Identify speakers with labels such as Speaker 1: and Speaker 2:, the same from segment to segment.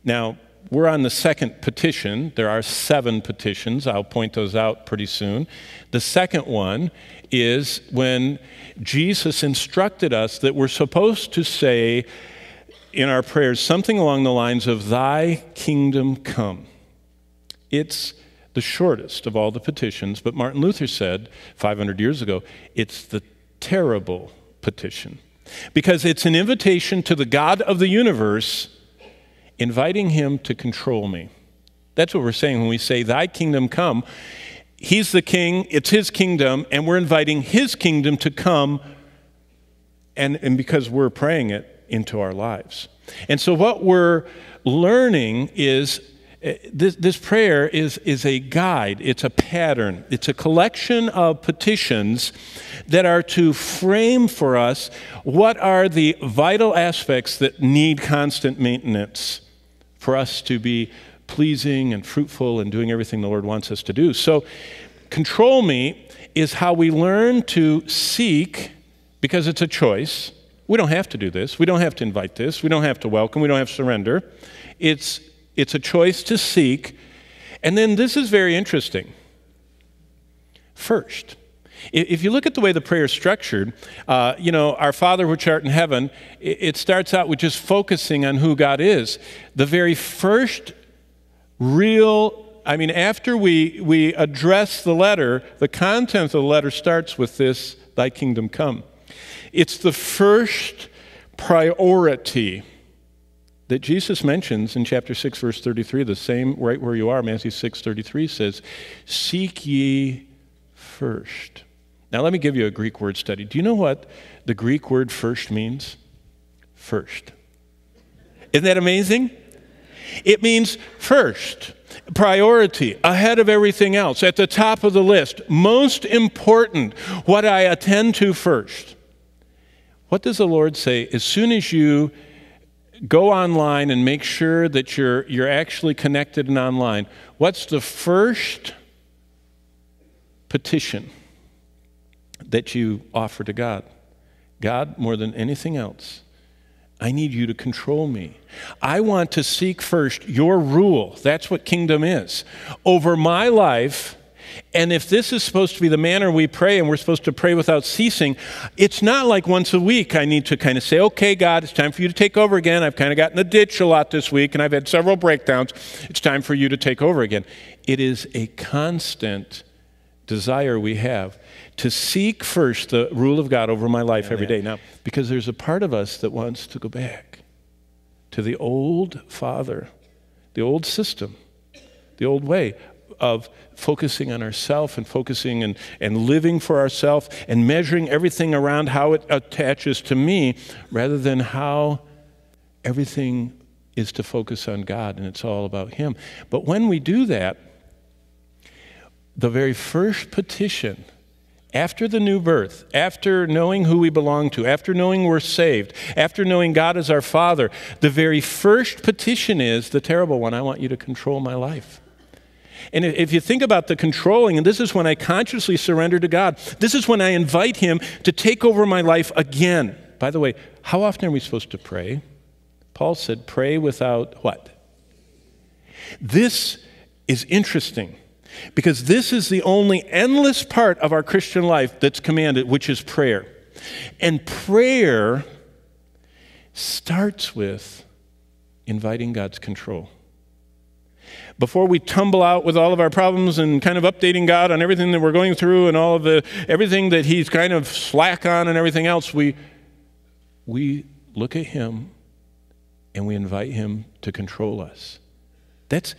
Speaker 1: Now, we're on the second petition. There are 7 petitions. I'll point those out pretty soon. The second one is when Jesus instructed us that we're supposed to say in our prayers something along the lines of, "Thy kingdom come." It's the shortest of all the petitions, but Martin Luther said 500 years ago, it's the terrible petition because it's an invitation to the God of the universe, inviting him to control me. That's what we're saying when we say, "Thy kingdom come." He's the king, it's his kingdom, and we're inviting his kingdom to come, and because we're praying it into our lives. And so what we're learning is this prayer is a guide, it's a pattern, it's a collection of petitions that are to frame for us what are the vital aspects that need constant maintenance for us to be pleasing and fruitful and doing everything the Lord wants us to do. So, control me is how we learn to seek, because it's a choice. We don't have to do this. We don't have to invite this. We don't have to welcome. We don't have to surrender. It's a choice to seek. And then this is very interesting. First, if you look at the way the prayer is structured, our Father which art in heaven, it starts out with just focusing on who God is. The very first after we address the letter, the content of the letter starts with this, "Thy kingdom come." It's the first priority that Jesus mentions in chapter 6, verse 33, the same right where you are. Matthew 6:33 says, "Seek ye first." Now let me give you a Greek word study. Do you know what the Greek word first means? First. Isn't that amazing? It means first, priority, ahead of everything else, at the top of the list, most important, what I attend to first. What does the Lord say? As soon as you go online and make sure that you're actually connected and online, what's the first petition that you offer to God? God, more than anything else, I need you to control me. I want to seek first your rule. That's what kingdom is. Over my life, and if this is supposed to be the manner we pray, and we're supposed to pray without ceasing, it's not like once a week I need to kind of say, "Okay, God, it's time for you to take over again. I've kind of gotten in the ditch a lot this week, and I've had several breakdowns. It's time for you to take over again." It is a constant desire we have to seek first the rule of God over my life every day. Now, because there's a part of us that wants to go back to the old father, the old system, the old way of focusing on ourselves and focusing and living for ourselves and measuring everything around how it attaches to me rather than how everything is to focus on God and it's all about him. But when we do that, the very first petition after the new birth, after knowing who we belong to, after knowing we're saved, after knowing God is our Father, the very first petition is the terrible one: I want you to control my life. And if you think about the controlling, and this is when I consciously surrender to God, this is when I invite him to take over my life again. By the way, how often are we supposed to pray? Paul said, pray without what? This is interesting, because this is the only endless part of our Christian life that's commanded, which is prayer. And prayer starts with inviting God's control. Before we tumble out with all of our problems and kind of updating God on everything that we're going through and all of everything that he's kind of slack on and everything else, we look at him and we invite him to control us. That's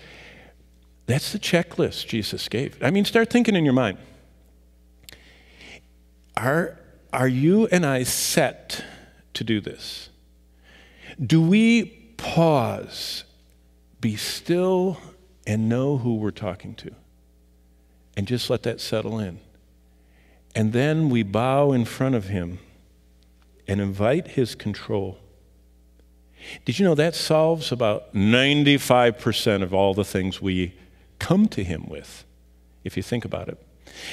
Speaker 1: the checklist Jesus gave. I mean, start thinking in your mind. Are you and I set to do this? Do we pause, be still, and know who we're talking to? And just let that settle in. And then we bow in front of him and invite his control. Did you know that solves about 95% of all the things we come to him with, if you think about it?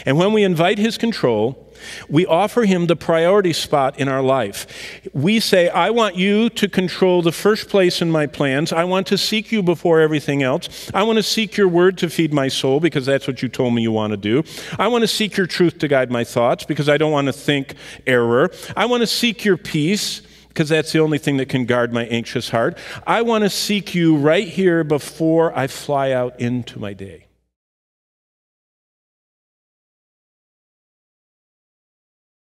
Speaker 1: And when we invite his control, we offer him the priority spot in our life. We say, I want you to control the first place in my plans. I want to seek you before everything else. I want to seek your word to feed my soul because that's what you told me you want to do. I want to seek your truth to guide my thoughts because I don't want to think error. I want to seek your peace because that's the only thing that can guard my anxious heart. I want to seek you right here before I fly out into my day.